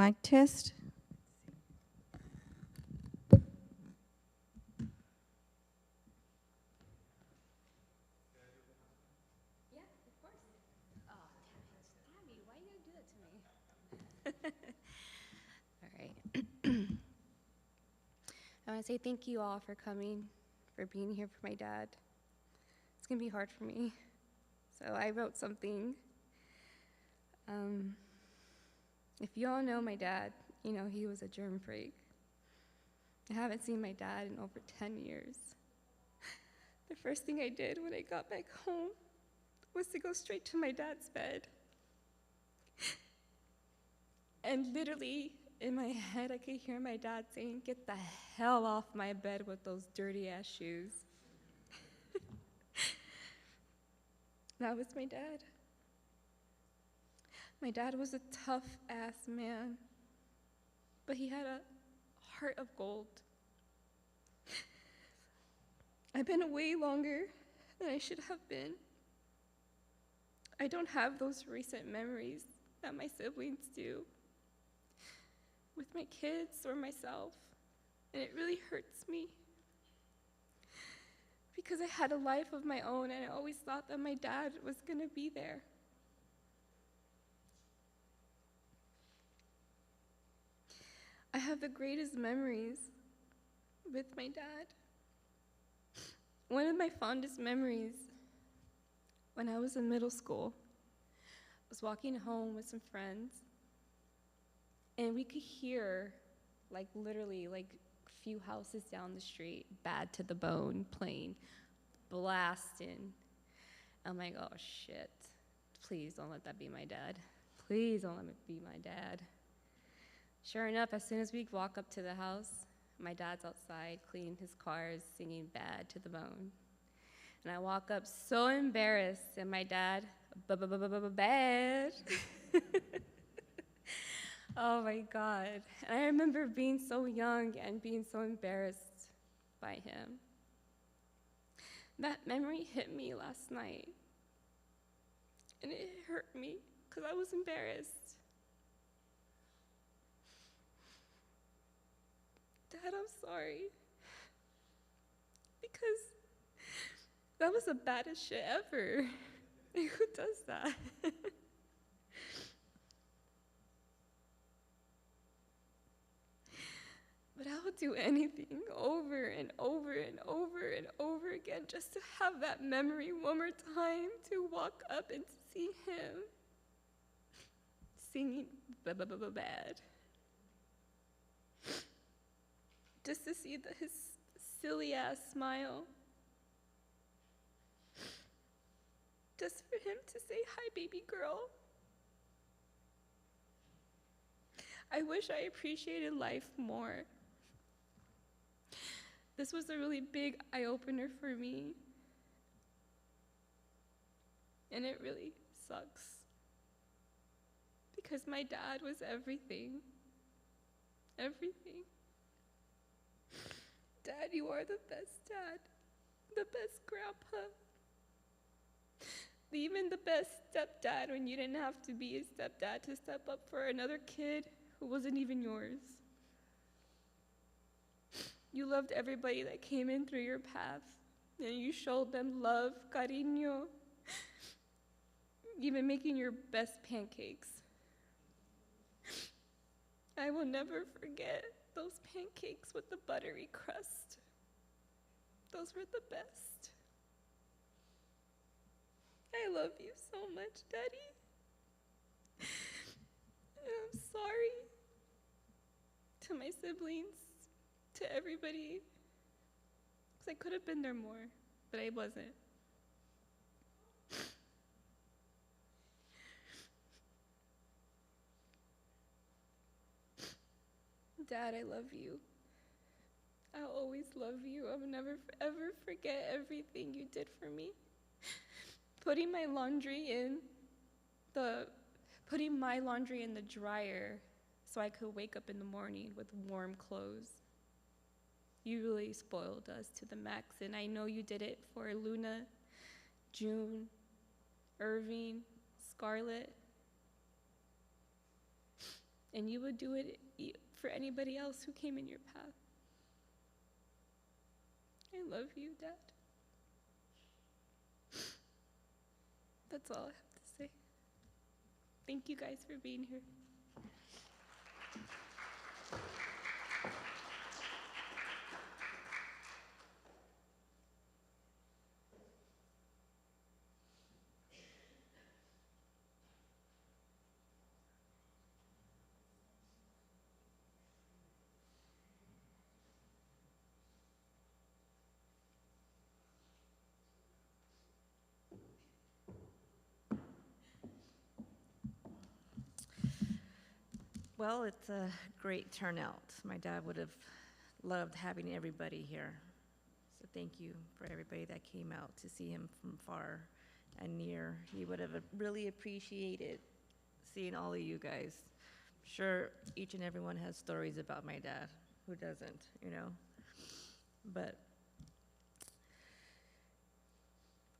Mic test. Yeah, of course. Oh, Abby, why you gotta do that to me? All right. I want to say thank you all for coming, for being here for my dad. It's gonna be hard for me. So I wrote something. If you all know my dad, you know he was a germ freak. I haven't seen my dad in over 10 years. The first thing I did when I got back home was to go straight to my dad's bed. And literally, in my head, I could hear my dad saying, "Get the hell off my bed with those dirty ass shoes." That was my dad. My dad was a tough ass man, but he had a heart of gold. I've been away longer than I should have been. I don't have those recent memories that my siblings do with my kids or myself, and it really hurts me because I had a life of my own and I always thought that my dad was gonna be there. I have the greatest memories with my dad. One of my fondest memories when I was in middle school, I was walking home with some friends, and we could hear, like literally, like a few houses down the street, Bad to the Bone playing, blasting. I'm like, oh shit, please don't let that be my dad. Please don't let it be my dad. Sure enough, as soon as we walk up to the house, my dad's outside cleaning his cars, singing Bad to the Bone. And I walk up so embarrassed, and my dad, bad. Oh my God. And I remember being so young and being so embarrassed by him. That memory hit me last night, and it hurt me because I was embarrassed. Dad, I'm sorry. Because that was the baddest shit ever. Like, who does that? But I would do anything over and over and over and over again just to have that memory one more time, to walk up and see him singing bad. Just to see his silly ass smile. Just for him to say, "Hi, baby girl." I wish I appreciated life more. This was a really big eye-opener for me. And it really sucks. Because my dad was everything. Everything. Dad, you are the best dad. The best grandpa. Even the best stepdad when you didn't have to be a stepdad to step up for another kid who wasn't even yours. You loved everybody that came in through your path, and you showed them love, cariño, even making your best pancakes. I will never forget those pancakes with the buttery crust. Those were the best. I love you so much, Daddy. And I'm sorry to my siblings, to everybody, because I could have been there more, but I wasn't. Dad, I love you. I'll always love you. I'll never ever forget everything you did for me. Putting my laundry in the dryer so I could wake up in the morning with warm clothes. You really spoiled us to the max, and I know you did it for Luna, June, Irving, Scarlett. and you would do it for anybody else who came in your path. I love you, Dad. That's all I have to say. Thank you guys for being here. Well, it's a great turnout. My dad would have loved having everybody here. So thank you for everybody that came out to see him from far and near. He would have really appreciated seeing all of you guys. Sure, each and every one has stories about my dad. Who doesn't, you know? But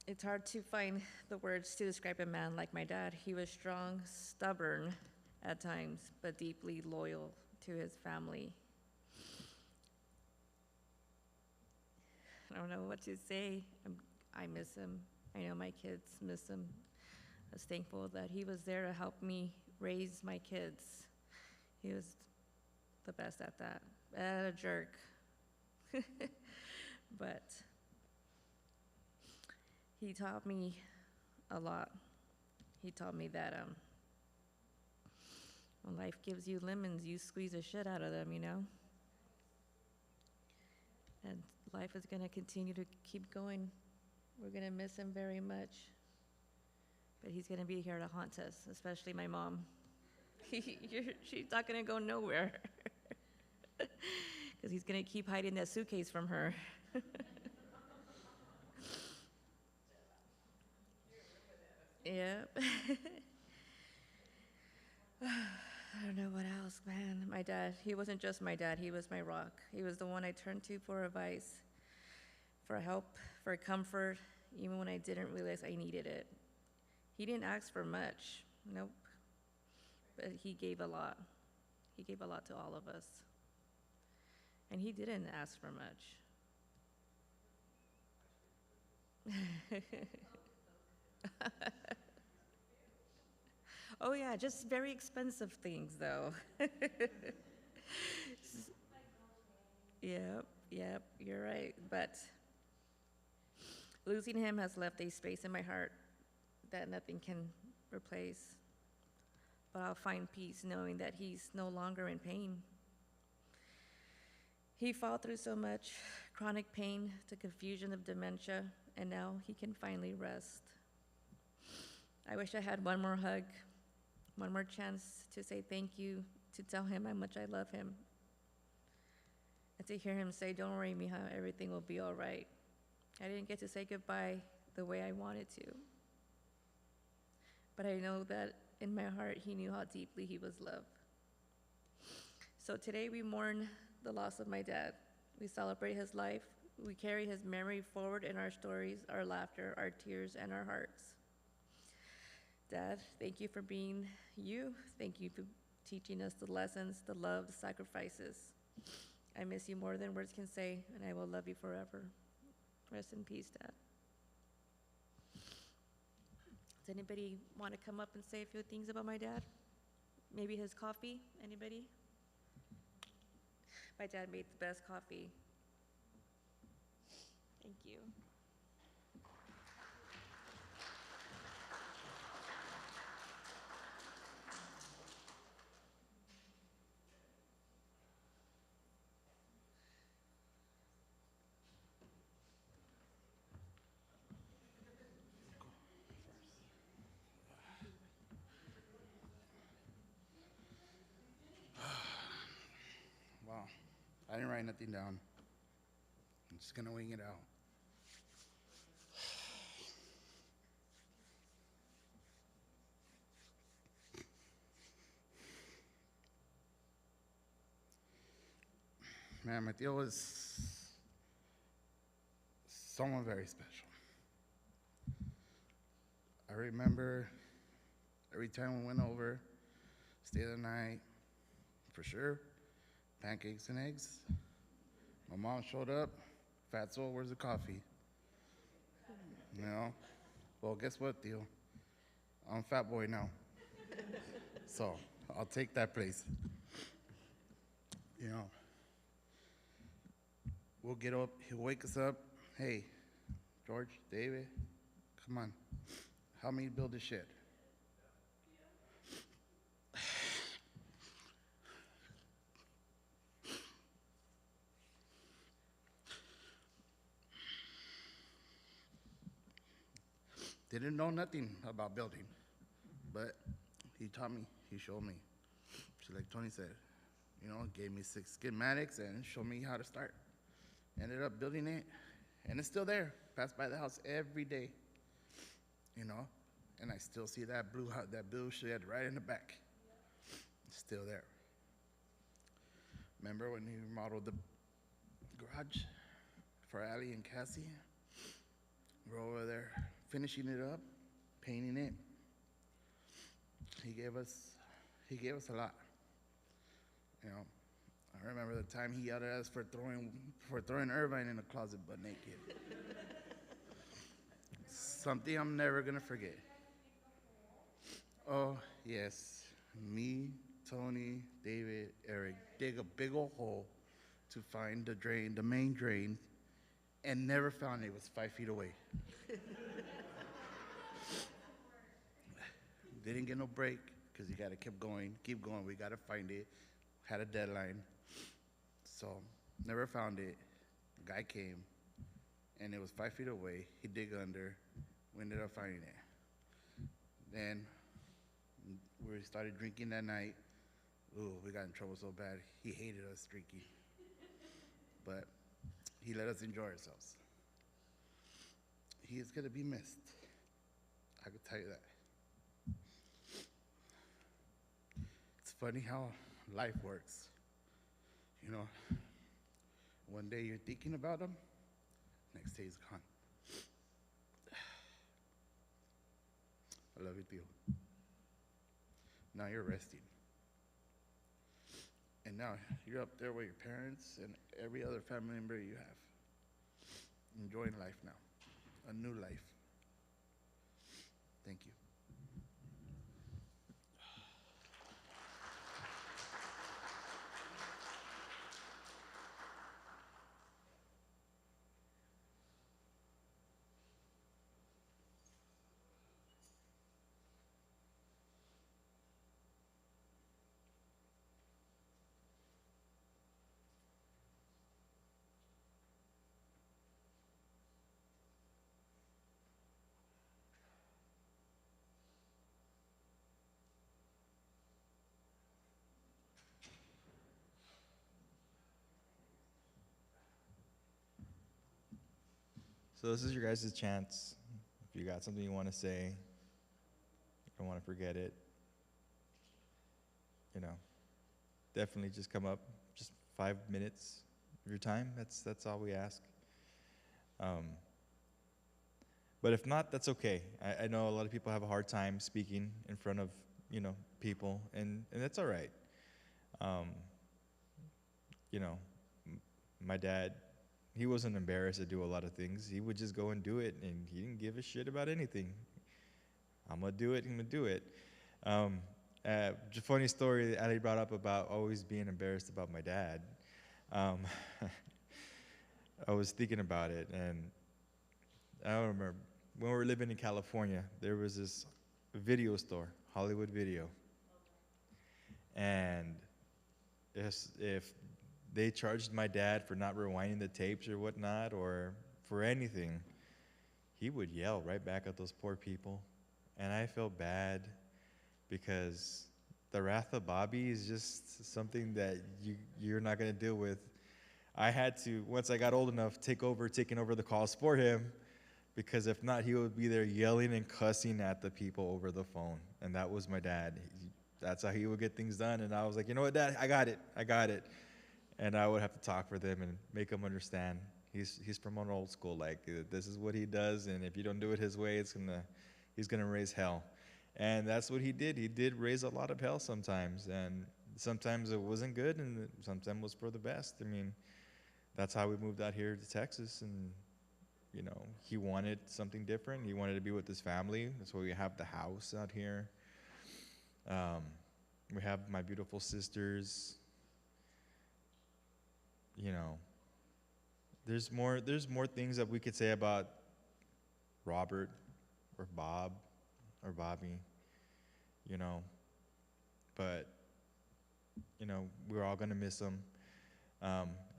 it's hard to find the words to describe a man like my dad. He was strong, stubborn at times, but deeply loyal to his family. I don't know what to say. I miss him. I know my kids miss him. I was thankful that he was there to help me raise my kids. He was the best at that. A jerk. But he taught me a lot. He taught me that when life gives you lemons, you squeeze the shit out of them, you know? And life is gonna continue to keep going. We're gonna miss him very much. But he's gonna be here to haunt us, especially my mom. She's not gonna go nowhere. Because he's gonna keep hiding that suitcase from her. Yep. I don't know what else, man. My dad, he wasn't just my dad, he was my rock. He was the one I turned to for advice, for help, for comfort, even when I didn't realize I needed it. He didn't ask for much, nope. But he gave a lot. He gave a lot to all of us. And he didn't ask for much. Oh yeah, just very expensive things though. Yep, you're right. But losing him has left a space in my heart that nothing can replace. But I'll find peace knowing that he's no longer in pain. He fought through so much chronic pain, the confusion of dementia, and now he can finally rest. I wish I had one more hug, one more chance to say thank you, to tell him how much I love him, and to hear him say, "Don't worry, mija, everything will be all right." I didn't get to say goodbye the way I wanted to, but I know that in my heart he knew how deeply he was loved. So today we mourn the loss of my dad. We celebrate his life. We carry his memory forward in our stories, our laughter, our tears, and our hearts. Dad, thank you for being you. Thank you for teaching us the lessons, the love, the sacrifices. I miss you more than words can say, and I will love you forever. Rest in peace, Dad. Does anybody want to come up and say a few things about my dad? Maybe his coffee? Anybody? My dad made the best coffee. Thank you. Wow, I didn't write nothing down. I'm just gonna wing it out. Man, my tío was someone very special. I remember every time we went over, stayed the night, for sure. Pancakes and eggs. My mom showed up. Fatso, where's the coffee? You know? Well, guess what, Theo? I'm fat boy now. So I'll take that place. You know, we'll get up, he'll wake us up. Hey, George, David, come on. Help me build this shed. Didn't know nothing about building, but he taught me, he showed me. Just like Tony said, you know, gave me 6 schematics and showed me how to start. Ended up building it, and it's still there. Pass by the house every day, you know, and I still see that blue shed right in the back. It's still there. Remember when he remodeled the garage for Allie and Cassie? We're over there finishing it up, painting it. He gave us a lot. You know, I remember the time he yelled at us for throwing Irvine in the closet butt naked. Something I'm never gonna forget. Oh yes, me, Tony, David, Eric dig a big old hole to find the drain, the main drain, and never found it. It was 5 feet away. Didn't get no break because you gotta keep going. We gotta find it. Had a deadline, so never found it. The guy came, and it was 5 feet away. He dig under. We ended up finding it. Then we started drinking that night. Ooh, we got in trouble so bad. He hated us drinking, but he let us enjoy ourselves. He is gonna be missed. I could tell you that. It's funny how life works. You know, one day you're thinking about him, next day he's gone. I love you, Theo. Now you're resting. And now you're up there with your parents and every other family member you have. Enjoying life now, a new life. Thank you. So this is your guys' chance. If you got something you want to say, you don't want to forget it, you know, definitely just come up. Just 5 minutes of your time. That's all we ask. But if not, that's okay. I know a lot of people have a hard time speaking in front of, people, and that's all right. You know, my dad, he wasn't embarrassed to do a lot of things. He would just go and do it, and he didn't give a shit about anything. I'm going to do it, I'm going to do it. Funny story that Ali brought up about always being embarrassed about my dad. I was thinking about it, and I don't remember. When we were living in California, there was this video store, Hollywood Video. And if they charged my dad for not rewinding the tapes or whatnot, or for anything, he would yell right back at those poor people. And I felt bad because the wrath of Bobby is just something that you're not going to deal with. I had to, once I got old enough, taking over the calls for him, because if not, he would be there yelling and cussing at the people over the phone. And that was my dad. That's how he would get things done. And I was like, you know what, Dad, I got it. And I would have to talk for them and make them understand. He's from an old school, like this is what he does, and if you don't do it his way, he's gonna raise hell. And that's what he did. He did raise a lot of hell sometimes. And sometimes it wasn't good, and sometimes it was for the best. I mean, that's how we moved out here to Texas, and he wanted something different. He wanted to be with his family. That's why we have the house out here. We have my beautiful sisters. There's more things that we could say about Robert or Bob or Bobby, but we're all gonna miss them.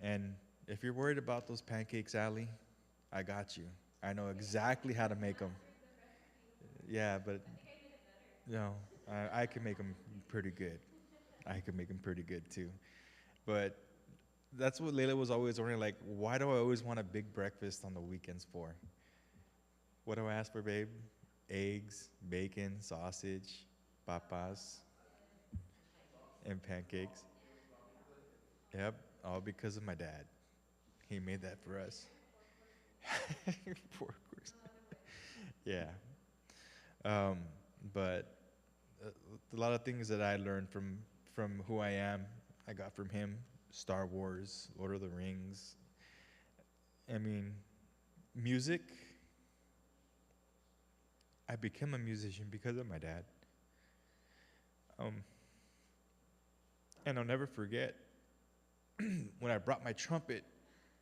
And if you're worried about those pancakes, Allie, I got you. I know exactly how to make them. Yeah, but I can make them pretty good. I can make them pretty good too. But that's what Layla was always wondering, like, why do I always want a big breakfast on the weekends for? What do I ask for, babe? Eggs, bacon, sausage, papas, and pancakes. Yep, all because of my dad. He made that for us. Pork ribs. Yeah. But a lot of things that I learned from who I am, I got from him. Star Wars, Lord of the Rings. I mean, music. I became a musician because of my dad. And I'll never forget when I brought my trumpet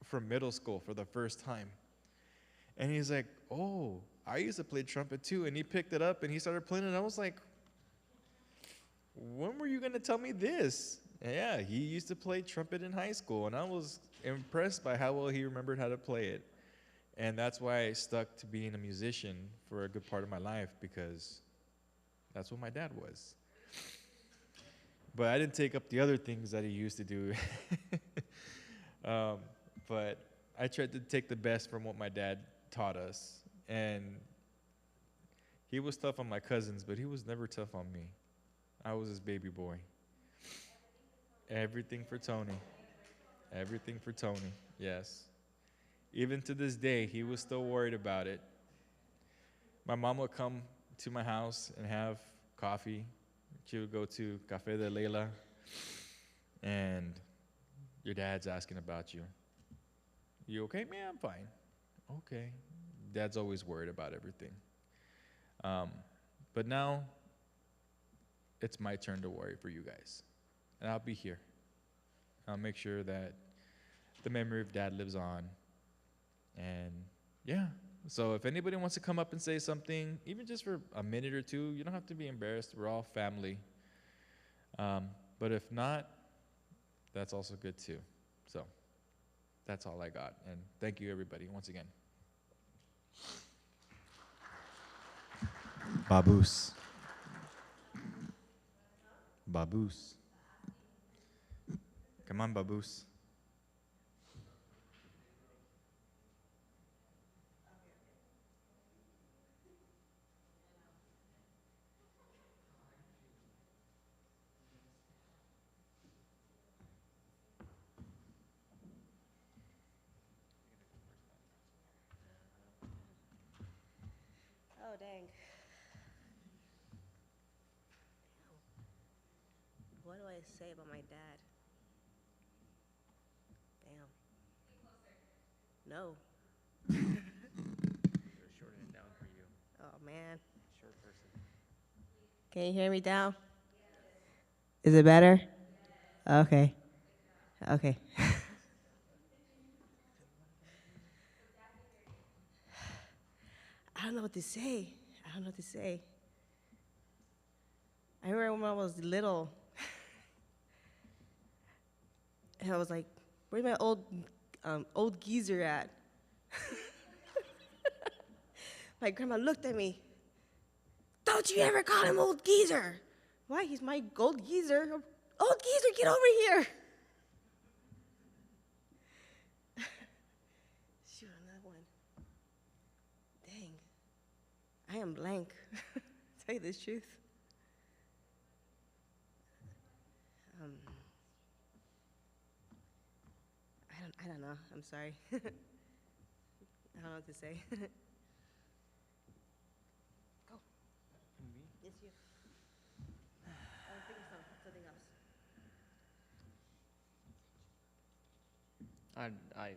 from middle school for the first time. And he's like, "Oh, I used to play trumpet too." And he picked it up and he started playing it. And I was like, "When were you going to tell me this?" And yeah, he used to play trumpet in high school. And I was impressed by how well he remembered how to play it. And that's why I stuck to being a musician for a good part of my life, because that's what my dad was. But I didn't take up the other things that he used to do. But I tried to take the best from what my dad taught us. And he was tough on my cousins, but he was never tough on me. I was his baby boy. Everything for Tony. Everything for Tony, yes. Even to this day, he was still worried about it. My mom would come to my house and have coffee. She would go to Café de Leila, and your dad's asking about you. You okay? Man, I'm fine. Okay. Dad's always worried about everything. But now, it's my turn to worry for you guys. And I'll be here. I'll make sure that the memory of Dad lives on. And yeah, so if anybody wants to come up and say something, even just for a minute or two, you don't have to be embarrassed. We're all family. But if not, that's also good too. So that's all I got. And thank you, everybody, once again. Baboose. Baboose. Come on, Baboose. Oh, dang. What do I say about my dad? Damn. No. Shorten it down for you. Oh, man. Short person. Can you hear me down? Is it better? Okay. Okay. I don't know what to say. I don't know what to say. I remember when I was little, and I was like, "Where's my old geezer at?" My grandma looked at me. "Don't you ever call him old geezer." Why? He's my old geezer. Old geezer, get over here. Shoot, another one. Dang. I am blank. Tell you the truth. I don't know. I'm sorry. I don't know what to say. Go. Me? Yes, you. I'm thinking something else. I, I,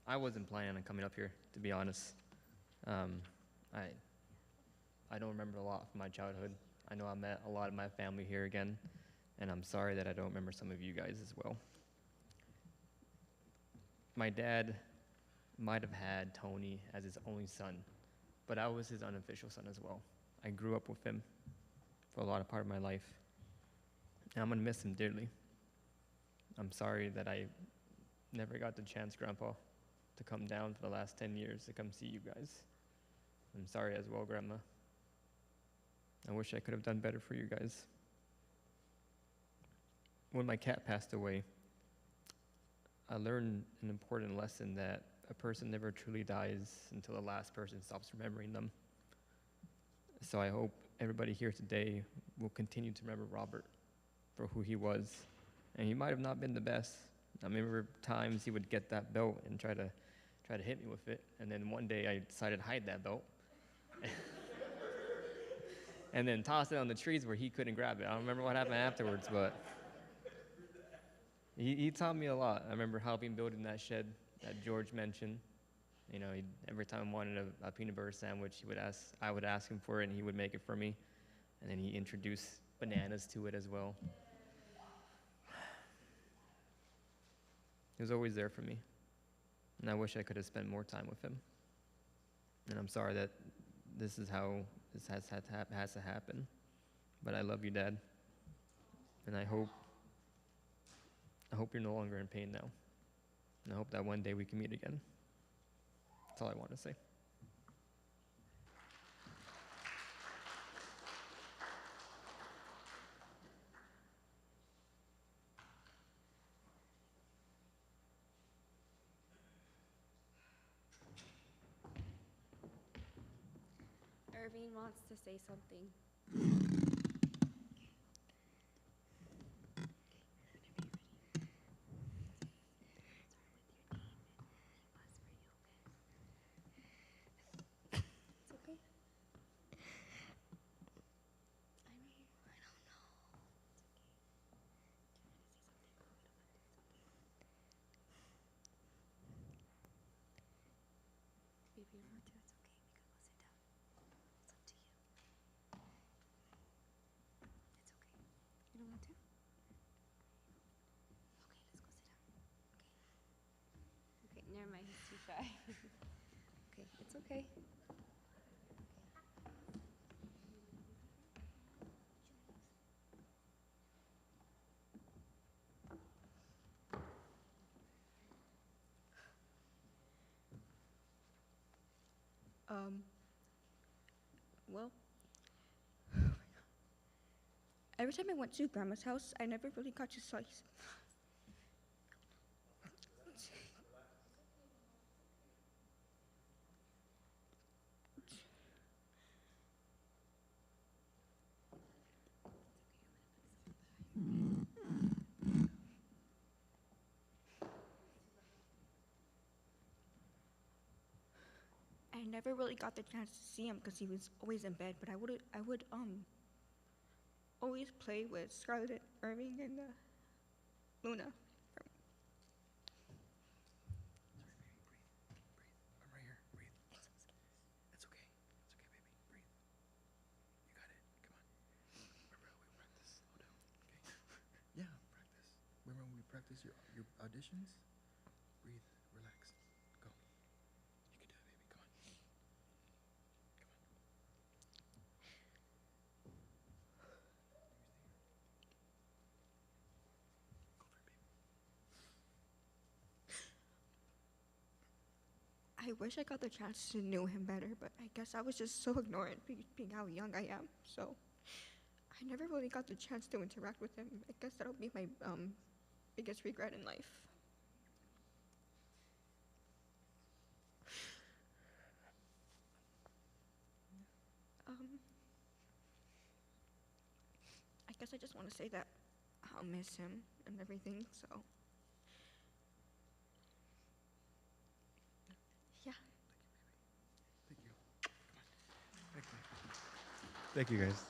I wasn't planning on coming up here, to be honest. Um, I, I don't remember a lot from my childhood. I know I met a lot of my family here again, and I'm sorry that I don't remember some of you guys as well. My dad might have had Tony as his only son, but I was his unofficial son as well. I grew up with him for a lot of part of my life, and I'm gonna miss him dearly. I'm sorry that I never got the chance, Grandpa, to come down for the last 10 years to come see you guys. I'm sorry as well, Grandma. I wish I could have done better for you guys. When my cat passed away, I learned an important lesson that a person never truly dies until the last person stops remembering them. So I hope everybody here today will continue to remember Robert for who he was. And he might have not been the best. I remember times he would get that belt and try to hit me with it. And then one day I decided to hide that belt. And then toss it on the trees where he couldn't grab it. I don't remember what happened afterwards, but he taught me a lot. I remember helping building that shed that George mentioned. You know, every time I wanted a peanut butter sandwich, I would ask him for it, and he would make it for me. And then he introduced bananas to it as well. He was always there for me, and I wish I could have spent more time with him. And I'm sorry that this is how this has to happen. But I love you, Dad, and I hope you're no longer in pain now. And I hope that one day we can meet again. That's all I want to say. Irving wants to say something. It's okay. If you want to, it's okay. We can go sit down. It's up to you. It's okay. You don't want to? Okay, let's go sit down. Okay. Okay, never mind. He's too shy. Okay, it's okay. Well, every time I went to Grandma's house, I never really got to slice. I never really got the chance to see him because he was always in bed, but I would always play with Scarlett, Irving, and Luna. I'm right here. Breathe. It's okay. It's okay, baby. Breathe. You got it. Come on. Remember how we practice? Slow down. Okay. Yeah, practice. Remember when we practice your auditions? Breathe. Relax. Go. You can do it, baby. Come on. Come on. Go for it, baby. I wish I got the chance to know him better, but I guess I was just so ignorant being how young I am. So I never really got the chance to interact with him. I guess that'll be my biggest regret in life. I guess I just want to say that I'll miss him and everything, so. Yeah. Thank you. Come on. Thank you. Thank you, guys.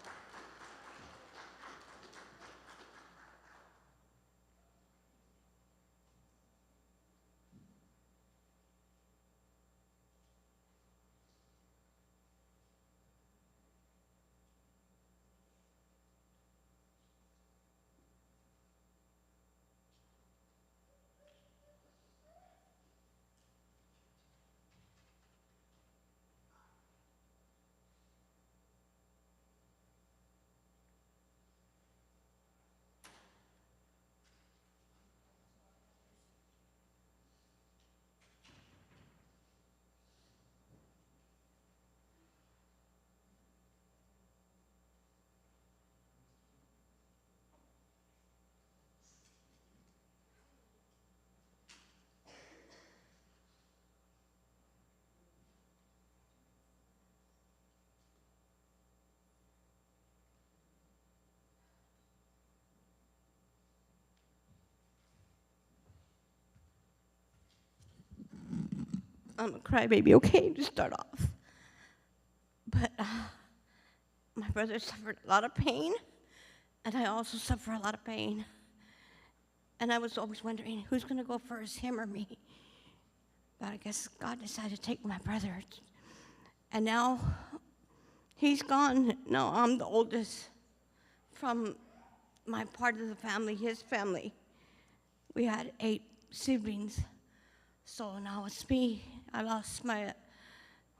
I'm a crybaby, okay, to start off. But my brother suffered a lot of pain, and I also suffer a lot of pain. And I was always wondering, who's going to go first, him or me? But I guess God decided to take my brother. And now he's gone. Now I'm the oldest from my part of the family, his family. We had 8 siblings. So now it's me. I lost my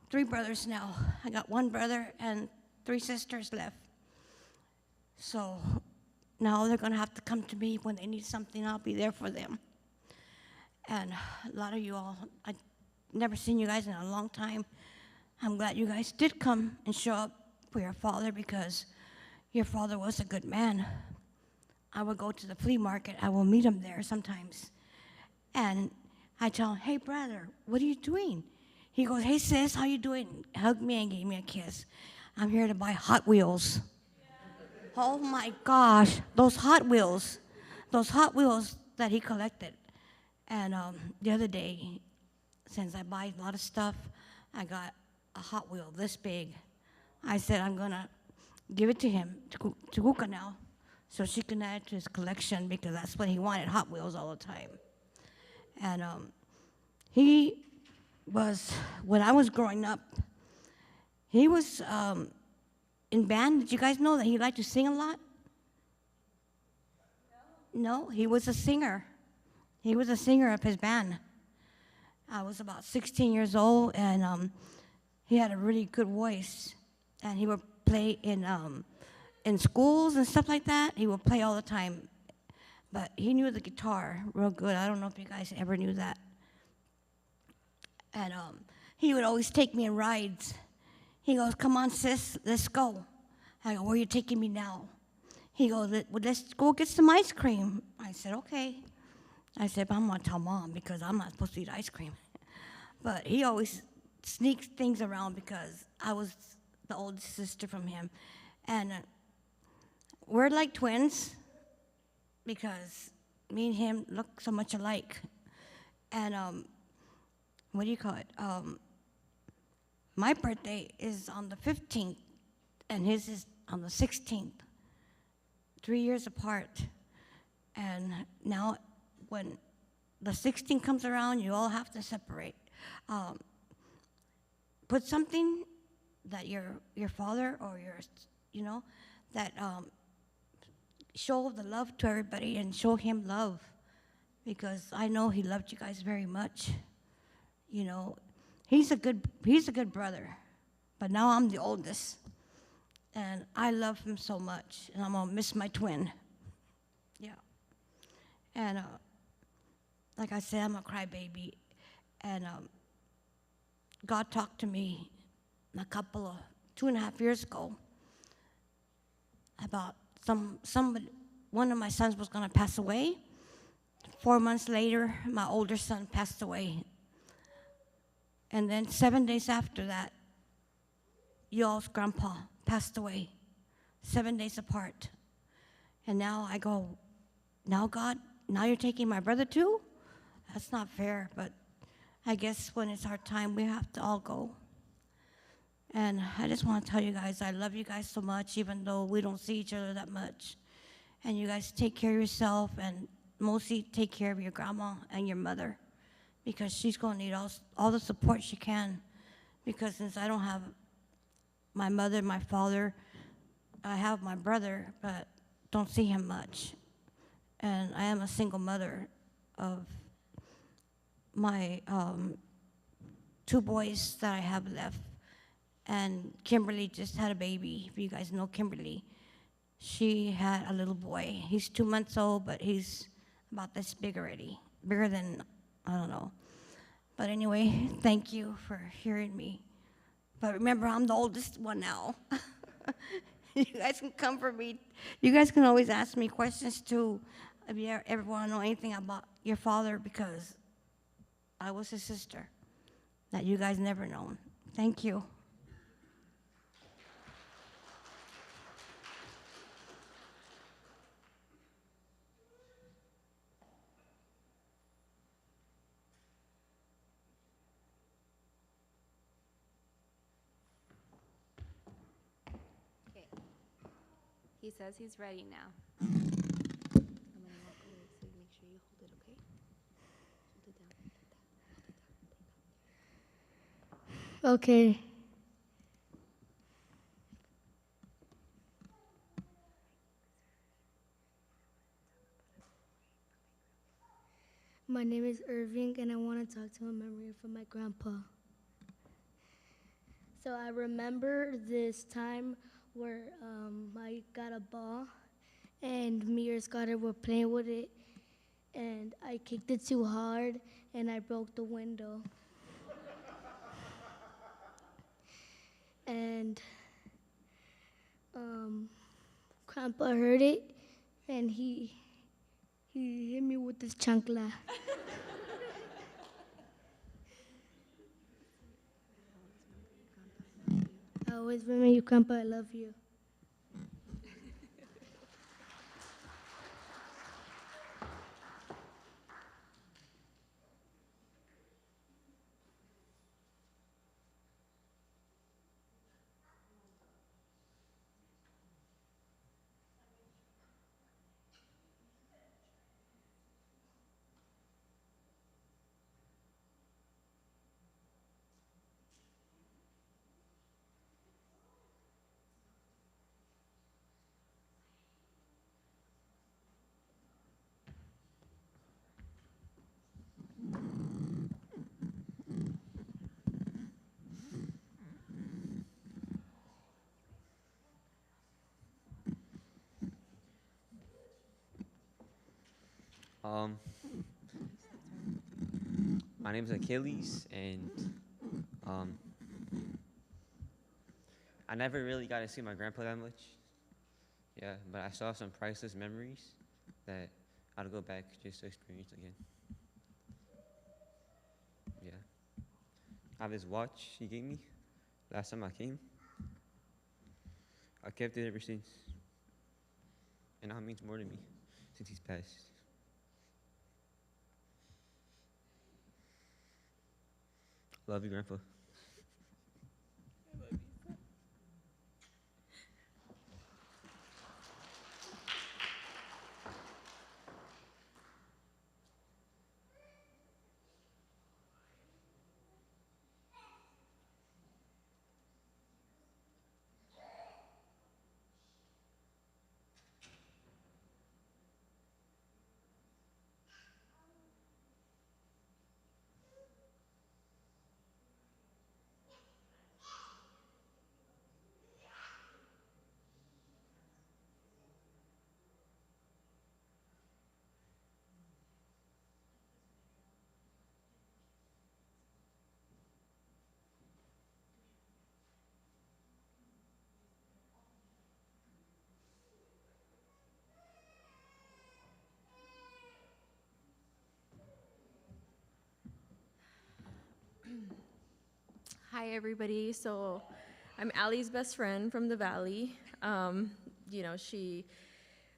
3 brothers now. I got 1 brother and 3 sisters left. So now they're gonna have to come to me when they need something. I'll be there for them. And a lot of you all, I've never seen you guys in a long time. I'm glad you guys did come and show up for your father, because your father was a good man. I would go to the flea market. I will meet him there sometimes. And I tell him, hey, brother, what are you doing? He goes, hey, sis, how you doing? Hugged me and gave me a kiss. I'm here to buy Hot Wheels. Oh, my gosh, those Hot Wheels that he collected. And the other day, since I buy a lot of stuff, I got a Hot Wheel this big. I said I'm going to give it to him, to Kuka now, so she can add it to his collection, because that's what he wanted, Hot Wheels all the time. And he was, when I was growing up, he was in band. Did you guys know that he liked to sing a lot? No, he was a singer. He was a singer of his band. I was about 16 years old, and he had a really good voice. And he would play in schools and stuff like that. He would play all the time. But he knew the guitar real good. I don't know if you guys ever knew that. And he would always take me on rides. He goes, come on, sis, let's go. I go, where are you taking me now? He goes, well, let's go get some ice cream. I said, okay. I said, but I'm going to tell Mom, because I'm not supposed to eat ice cream. But he always sneaks things around, because I was the oldest sister from him. And we're like twins, because me and him look so much alike. And what do you call it? My birthday is on the 15th, and his is on the 16th, 3 years apart. And now when the 16th comes around, you all have to separate. Put something that your father or your, that show the love to everybody, and show him love, because I know he loved you guys very much. He's a good brother, but now I'm the oldest, and I love him so much, and I'm gonna miss my twin. Yeah. And like I said, I'm a crybaby, and God talked to me a couple of 2.5 years ago about one of my sons was gonna pass away. 4 months later, my older son passed away. And then 7 days after that, y'all's grandpa passed away, 7 days apart. And now I go, now God, now you're taking my brother too? That's not fair, but I guess when it's our time, we have to all go. And I just want to tell you guys, I love you guys so much, even though we don't see each other that much. And you guys take care of yourself, and mostly take care of your grandma and your mother, because she's going to need all the support she can. Because since I don't have my mother, my father, I have my brother, but don't see him much. And I am a single mother of my 2 boys that I have left. And Kimberly just had a baby. If you guys know Kimberly, she had a little boy. He's 2 months old, but he's about this big already, bigger than, I don't know. But anyway, thank you for hearing me. But remember, I'm the oldest one now. You guys can come for me. You guys can always ask me questions too, if you ever want to know anything about your father, because I was his sister that you guys never known. Thank you. He says he's ready now. I'm gonna walk away, so you make sure you hold it, okay? Hold it down, hold it down. Okay. My name is Irving, and I want to talk to a memory from my grandpa. So I remember this time where I got a ball, and me or Scotter were playing with it, and I kicked it too hard, and I broke the window. And Grandpa heard it, and he hit me with his chancla. I always remember you, Grandpa. I love you. Um, my name's Achilles, and um, I never really got to see my grandpa that much. Yeah, but I saw some priceless memories that I'd go back just to experience again. Yeah. I have his watch he gave me last time I came. I kept it ever since. And now it means more to me since he's passed. Love you, Grandpa. Hi, everybody. So I'm Allie's best friend from the Valley. You know,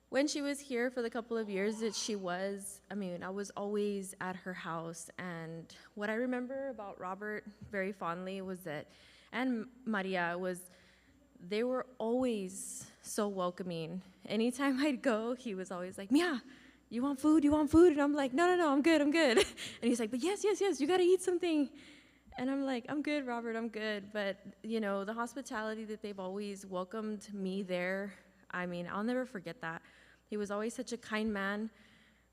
when she was here for the couple of years that she was, I was always at her house. And what I remember about Robert very fondly was that, and Maria, they were always so welcoming. Anytime I'd go, he was always like, Mia, you want food? You want food? And I'm like, no, I'm good. And he's like, but yes, you gotta eat something. And I'm like, I'm good, Robert, I'm good. But, you know, the hospitality that they've always welcomed me there, I'll never forget that. He was always such a kind man.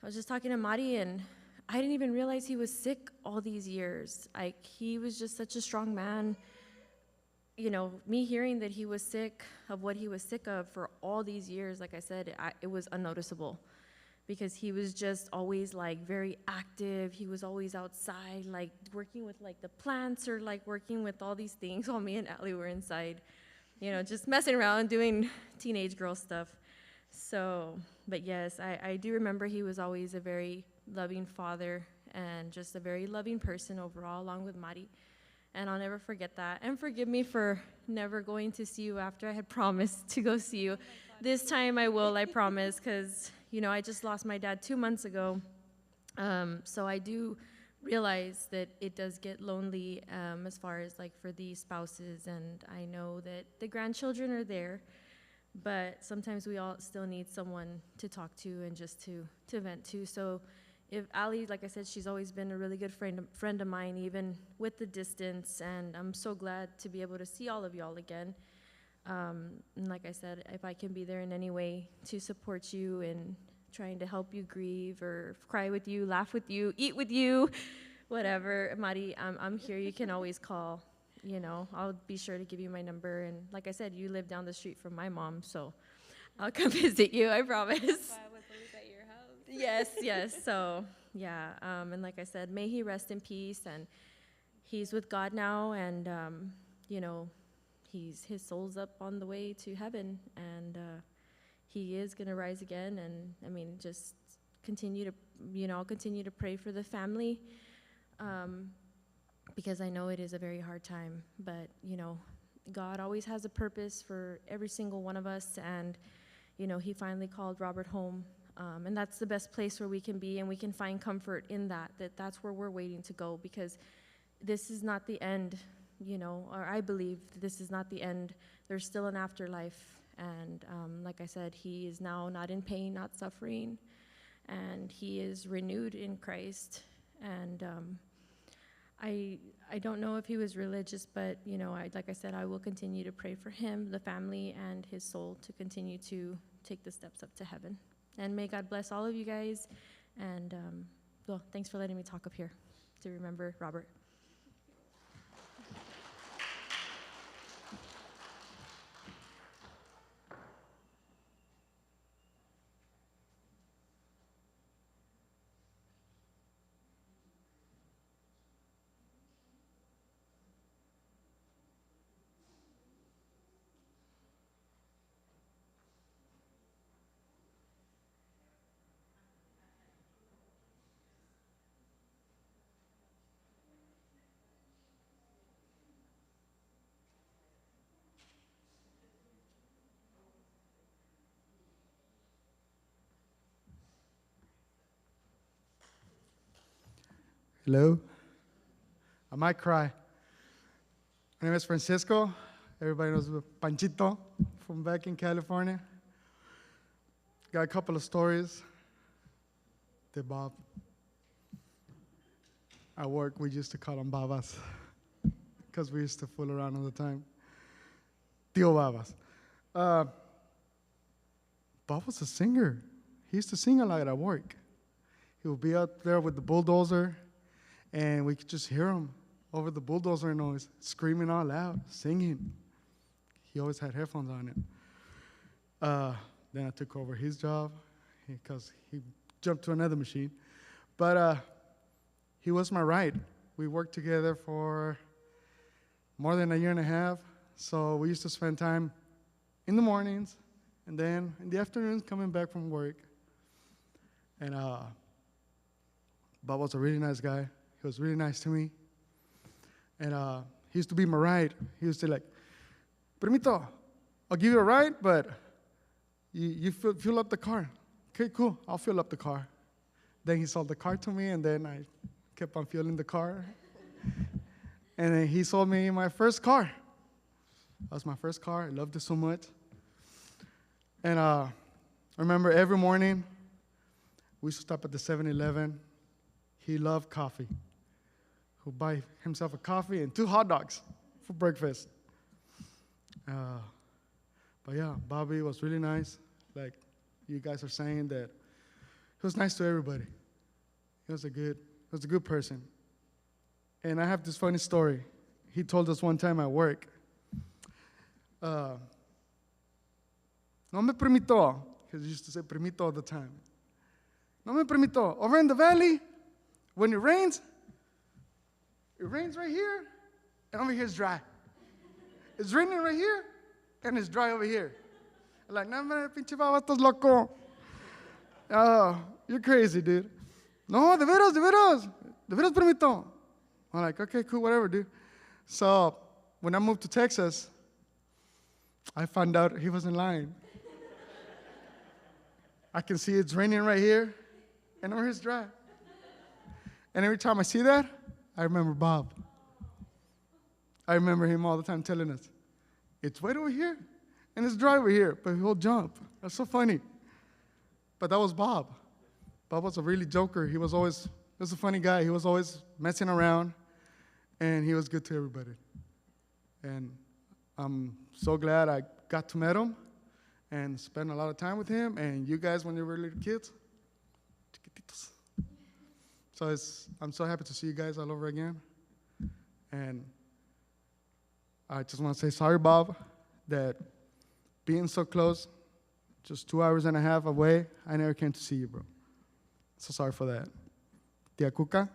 I was just talking to Mari, and I didn't even realize he was sick all these years. Like, he was just such a strong man. You know, me hearing that he was sick of what he was sick of for all these years, like I said, it was unnoticeable. Because he was just always like very active. He was always outside, like working with like the plants or like working with all these things while me and Allie were inside, you know, just messing around, doing teenage girl stuff. So, but yes, I do remember he was always a very loving father and just a very loving person overall, along with Mari. And I'll never forget that. And forgive me for never going to see you after I had promised to go see you. This time I will, I promise, because, you know, I just lost my dad 2 months ago. So I do realize that it does get lonely as far as like for the spouses. And I know that the grandchildren are there. but sometimes we all still need someone to talk to and just to vent to. So if Ali, like I said, she's always been a really good friend of mine, even with the distance, and I'm so glad to be able to see all of y'all again. And like I said, if I can be there in any way to support you and trying to help you grieve or cry with you, laugh with you, eat with you, whatever, Mari, I'm here. You can always call. You know, I'll be sure to give you my number. And like I said, you live down the street from my mom, so I'll come visit you, I promise. That's why I was always at your house. Yes, yes. So, yeah. And like I said, may he rest in peace. And he's with God now. And, you know, his soul's up on the way to heaven. And he is going to rise again. And, I mean, just continue to, you know, I'll continue to pray for the family. Because I know it is a very hard time, but, you know, God always has a purpose for every single one of us, and, you know, he finally called Robert home, and that's the best place where we can be, and we can find comfort in that's where we're waiting to go, because this is not the end, you know, or I believe this is not the end. There's still an afterlife, and like I said, he is now not in pain, not suffering, and he is renewed in Christ, and I don't know if he was religious, but, you know, like I said, I will continue to pray for him, the family, and his soul to continue to take the steps up to heaven. And may God bless all of you guys. And, well, thanks for letting me talk up here to remember Robert. Hello? I might cry. My name is Francisco. Everybody knows Panchito from back in California. Got a couple of stories. The Bob. At work, we used to call them Babas because we used to fool around all the time. Tio Babas. Bob was a singer. He used to sing a lot at work. He would be out there with the bulldozer, and we could just hear him over the bulldozer noise, screaming out loud, singing. He always had headphones on it. Then I took over his job because he jumped to another machine. But he was my ride. We worked together for more than a year and a half. So we used to spend time in the mornings and then in the afternoons coming back from work. And Bob was a really nice guy. He was really nice to me. And he used to be my ride. He used to like, Permito, I'll give you a ride, but you fill up the car. Okay, cool, I'll fill up the car. Then he sold the car to me, and then I kept on filling the car. And then he sold me my first car. That was my first car. I loved it so much. And I remember every morning, we used to stop at the 7-Eleven. He loved coffee. He would buy himself a coffee and 2 hot dogs for breakfast. But yeah, Bobby was really nice. Like you guys are saying, that he was nice to everybody. He was a good person. And I have this funny story. He told us one time at work. No me permito, because he used to say permito all the time. No me permito. Over in the valley, when it rains right here, and over here it's dry. It's raining right here, and it's dry over here. I'm like, no, man, pinche baba, estás loco. Oh, you're crazy, dude. No, de veras permito. I'm like, okay, cool, whatever, dude. So when I moved to Texas, I found out he was in line. I can see it's raining right here, and over here it's dry. And every time I see that, I remember Bob. I remember him all the time telling us, it's wet over here, And this driver here, but he'll jump. That's so funny. But that was Bob. Bob was a really joker. He was a funny guy. He was always messing around, and he was good to everybody. And I'm so glad I got to meet him and spend a lot of time with him. And you guys, when you were little kids, chiquititos. So I'm so happy to see you guys all over again. And I just want to say sorry, Bob, that being so close, just 2 hours and a half away, I never came to see you, bro. So sorry for that. Tia Cuca,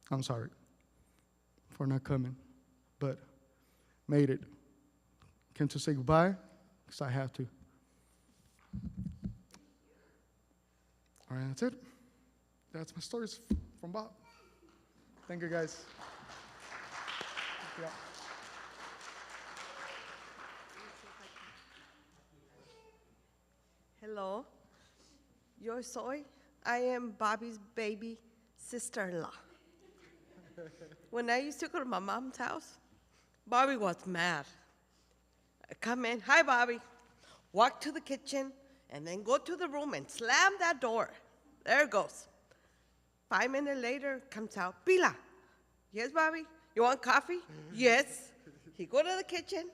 I'm sorry for not coming, but made it. Came to say goodbye, because I have to. All right, that's it. That's my stories from Bob. Thank you, guys. Yeah. Hello, yo soy. I am Bobby's baby sister-in-law. When I used to go to my mom's house, Bobby was mad. I come in, hi Bobby, walk to the kitchen, and then go to the room and slam that door. There it goes. 5 minutes later, comes out, Pila. Yes, Bobby? You want coffee? Yes. He go to the kitchen,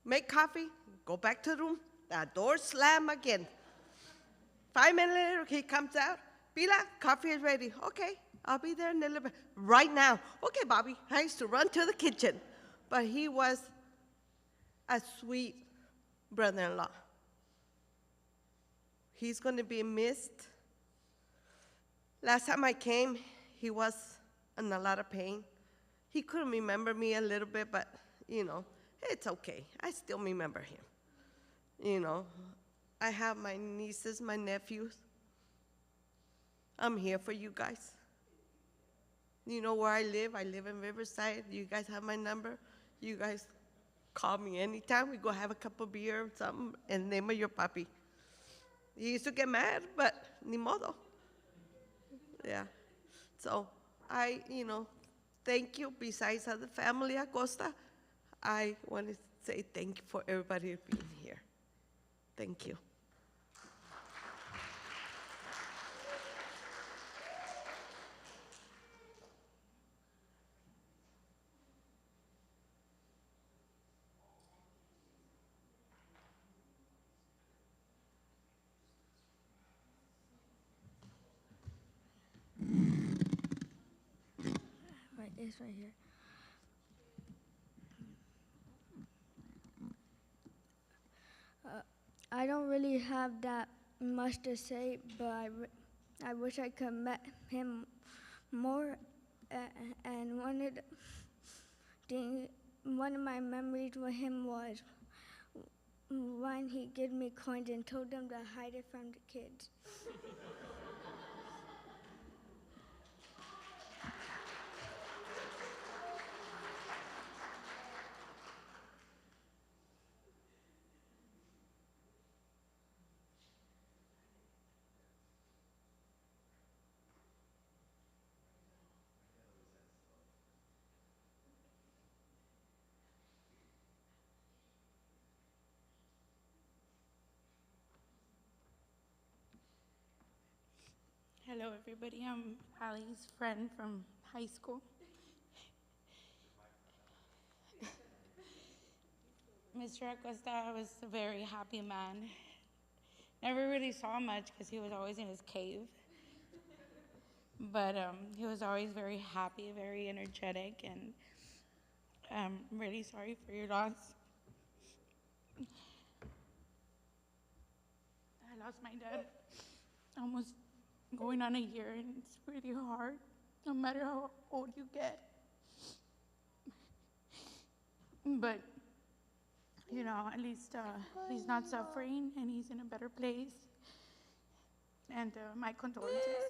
make coffee, go back to the room, that door slam again. 5 minutes later, he comes out, Pila, coffee is ready. Okay, I'll be there in a little bit. Right now. Okay, Bobby. I used to run to the kitchen. But he was a sweet brother-in-law. He's going to be missed. Last time I came, he was in a lot of pain. He couldn't remember me a little bit, but, it's okay. I still remember him. I have my nieces, my nephews. I'm here for you guys. You know where I live? I live in Riverside. You guys have my number. You guys call me anytime. We go have a cup of beer or something in the name of your papi. He used to get mad, but ni modo. Yeah. So I, thank you. Besides the family Acosta, I want to say thank you for everybody being here. Thank you. Right, it's right here. I don't really have that much to say, but I wish I could met him more. And one of my memories with him was when he gave me coins and told them to hide it from the kids. Hello, everybody. I'm Ali's friend from high school. Mr. Acosta was a very happy man. Never really saw much because he was always in his cave. But he was always very happy, very energetic, and I'm really sorry for your loss. I lost my dad almost going on a year, and it's really hard, no matter how old you get. But, at least he's not suffering, and he's in a better place. And my condolences.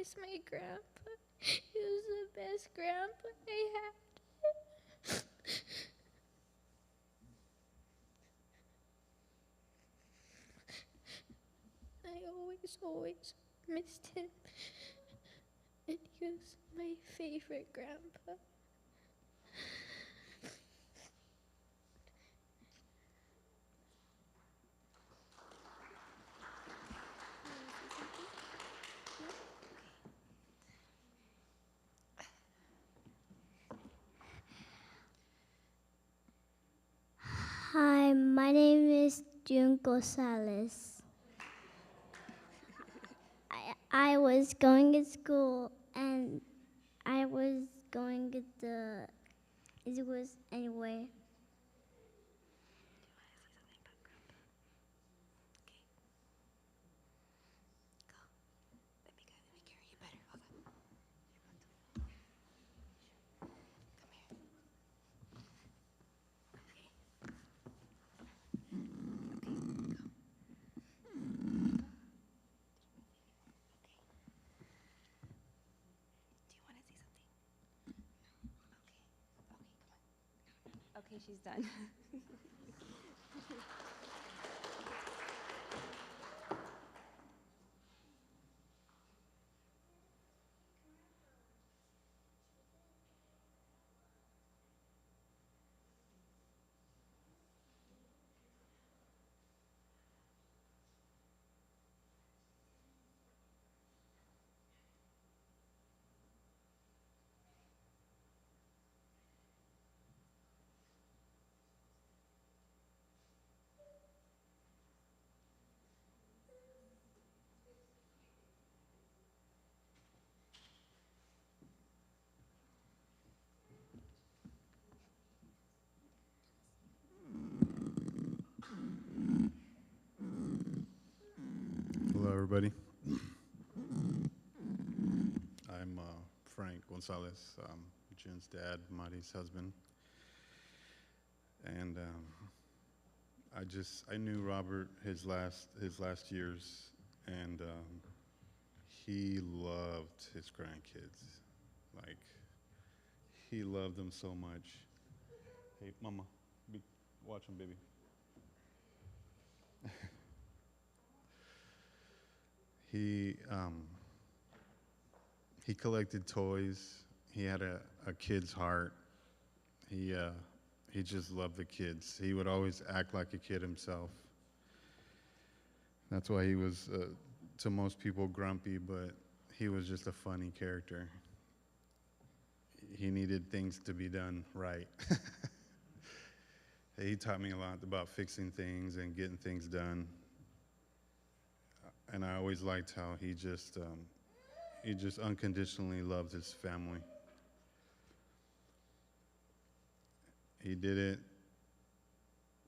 miss my grandpa. He was the best grandpa I had. I always missed him. And he was my favorite grandpa. Hi, my name is June Gonzalez. I was going to school and I was going to it was anyway. Okay, she's done. Hello, everybody. I'm Frank Gonzalez, June's dad, Mari's husband. And I knew Robert his last years, and he loved his grandkids. Like, he loved them so much. Hey, Mama, watch him, baby. He collected toys. He had a kid's heart. He just loved the kids. He would always act like a kid himself. That's why he was, to most people, grumpy, but he was just a funny character. He needed things to be done right. He taught me a lot about fixing things and getting things done. And I always liked how he just unconditionally loved his family. He did it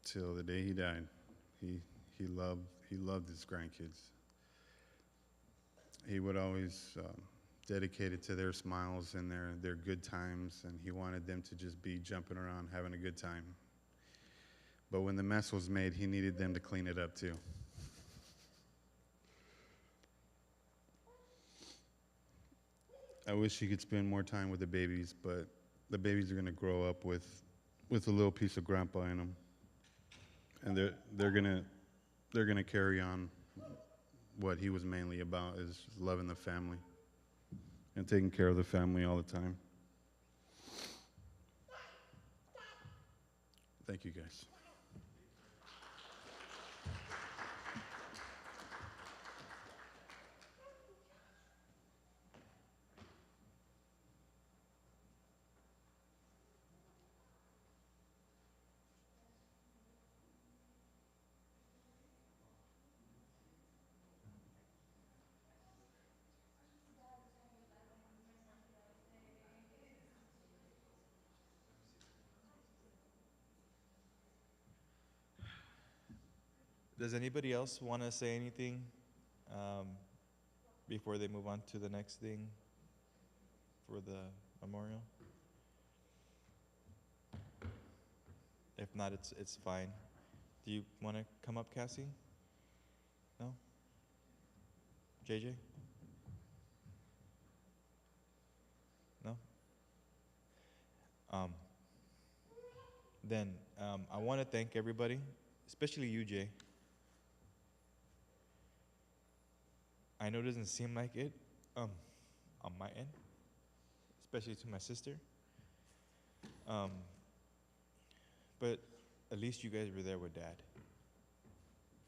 till the day he died. He loved his grandkids. He would always dedicate it to their smiles and their good times, and he wanted them to just be jumping around, having a good time. But when the mess was made, he needed them to clean it up too. I wish he could spend more time with the babies, but the babies are going to grow up with a little piece of grandpa in them, and they're gonna carry on what he was mainly about, is loving the family and taking care of the family all the time. Thank you, guys. Does anybody else want to say anything before they move on to the next thing for the memorial? If not, it's fine. Do you want to come up, Cassie? No? JJ? then I want to thank everybody, especially you, Jay. I know it doesn't seem like it on my end, especially to my sister. But at least you guys were there with Dad.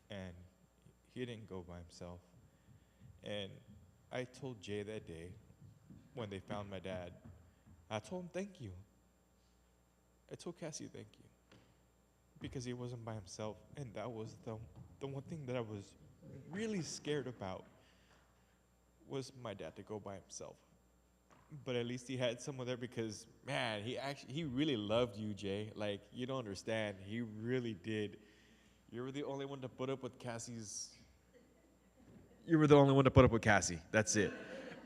And he didn't go by himself. And I told Jay that day when they found my dad, I told him thank you. I told Cassie thank you. Because he wasn't by himself. And that was the one thing that I was really scared about, was my dad to go by himself. But at least he had someone there, because, man, he really loved you, Jay. Like, you don't understand. He really did. You were the only one to put up with Cassie's. You were the only one to put up with Cassie. That's it.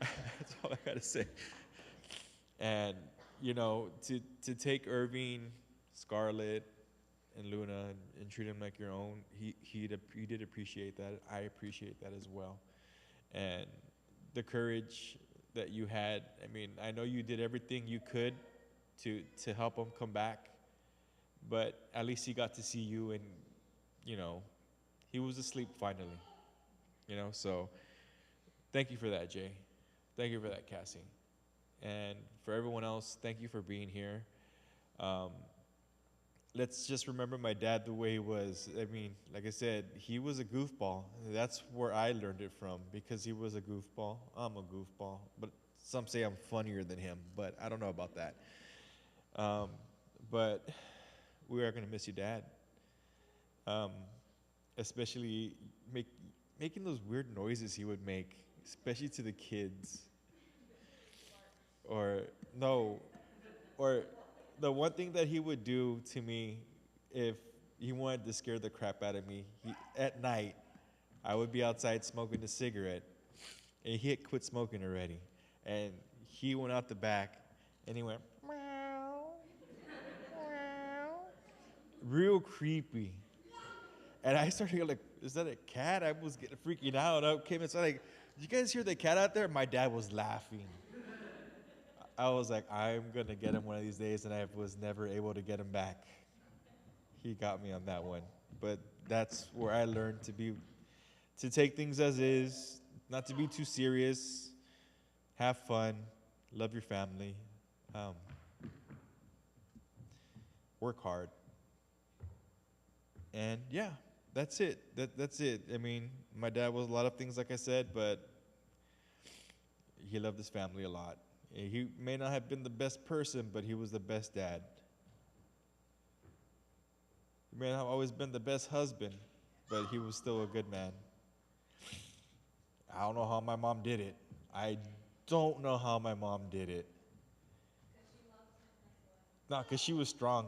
That's all I gotta say. And, you know, to take Irving, Scarlett, and Luna and treat him like your own, he did appreciate that. I appreciate that as well. And the courage that you had, I mean, I know you did everything you could to help him come back, but at least he got to see you, and, you know, he was asleep finally, you know, so thank you for that, Jay. Thank you for that, Cassie. And for everyone else, thank you for being here. Let's just remember my dad the way he was. I mean, like I said, he was a goofball. That's where I learned it from, because he was a goofball. I'm a goofball, but some say I'm funnier than him, but I don't know about that. But we are going to miss you, Dad. Especially making those weird noises he would make, especially to the kids. Or the one thing that he would do to me, if he wanted to scare the crap out of me, at night, I would be outside smoking a cigarette, and he had quit smoking already. And he went out the back, and he went, meow, meow, real creepy. And I started going like, is that a cat? I was getting freaking out. I came inside like, did you guys hear the cat out there? My dad was laughing. I was like, I'm going to get him one of these days, and I was never able to get him back. He got me on that one. But that's where I learned to take things as is, not to be too serious, have fun, love your family, work hard. And yeah, that's it. That's it. I mean, my dad was a lot of things, like I said, but he loved his family a lot. He may not have been the best person, but he was the best dad. He may not have always been the best husband, but he was still a good man. I don't know how my mom did it. I don't know how my mom did it. No, because she was strong.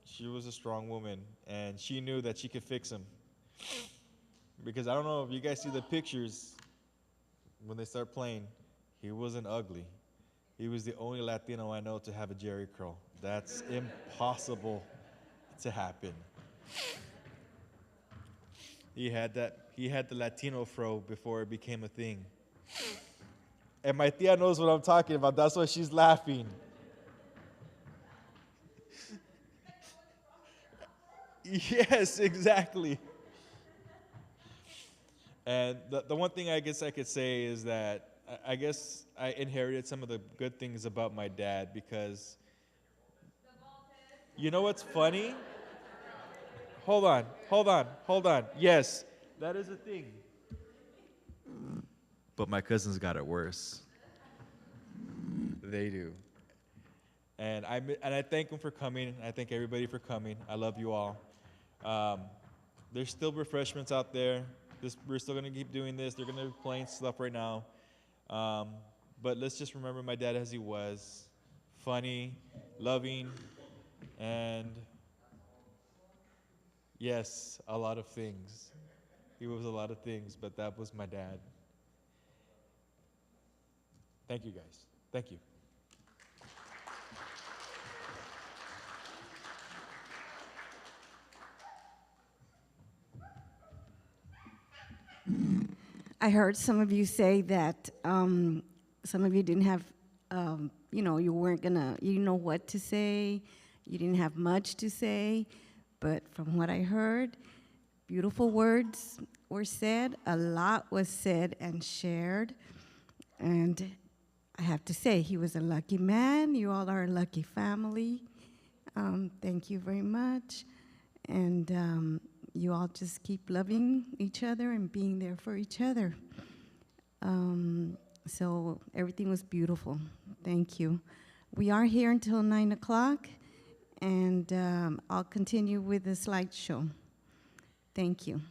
She was a strong woman, and she knew that she could fix him. Because I don't know if you guys see the pictures when they start playing. He wasn't ugly. He was the only Latino I know to have a Jerry curl. That's impossible to happen. He had the Latino fro before it became a thing. And my tia knows what I'm talking about. That's why she's laughing. Yes, exactly. And the one thing I guess I could say is that I guess I inherited some of the good things about my dad, because you know what's funny? Hold on. Yes, that is a thing. But my cousins got it worse. They do. And I thank them for coming. I thank everybody for coming. I love you all. There's still refreshments out there. We're still going to keep doing this. They're going to be playing stuff right now. But let's just remember my dad as he was. Funny, loving, and yes, a lot of things. He was a lot of things, but that was my dad. Thank you, guys. Thank you. I heard some of you say that some of you didn't have, you weren't gonna, you know what to say, You didn't have much to say, but from what I heard, beautiful words were said. A lot was said and shared. And I have to say, he was a lucky man. You all are a lucky family. Thank you very much. And you all just keep loving each other and being there for each other. So everything was beautiful. Thank you. We are here until 9 o'clock, and I'll continue with the slideshow. Thank you.